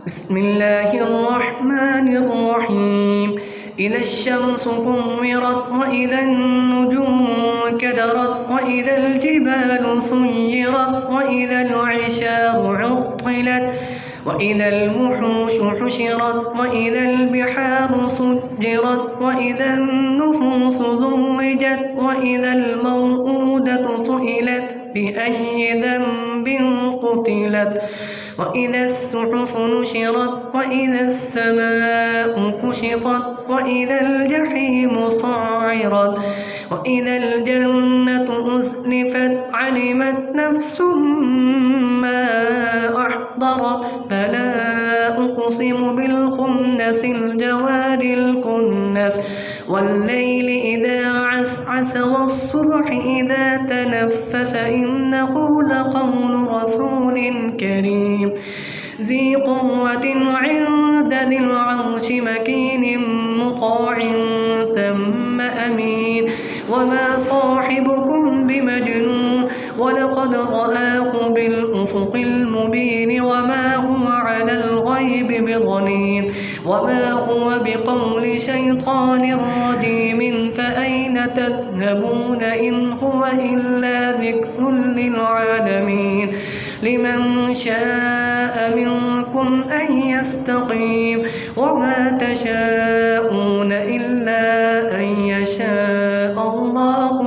بسم الله الرحمن الرحيم. إذا الشمس كورت وإذا النجوم كدرت وإذا الجبال سيرت وإذا العشار عطلت وإذا الوحوش حشرت وإذا البحار سجرت وإذا النفوس زوجت وإذا الموءودة سئلت بأي ذنب قتلت وإذا الصحف نشرت وإذا السماء كشطت وإذا الجحيم سعرت وإذا الجنة أزلفت علمت نفس ما أحضرت فلا أقسم بالخنس الجوار الكنس والليل إذا عسعس والصبح إذا تنفس إنه لقول رسول كريم ذي قوة عند ذي العرش مكين مطاع ثم أمين وما صاحبكم بمجنون ولقد رآه بالأفق المبين وما هو على الغيب بضنين وما هو بقول شيطان رجيم فأين تذهبون إن هو إلا ذكر للعالمين لمن شاء منكم أن يستقيم وما تشاءون إلا أن يشاء الله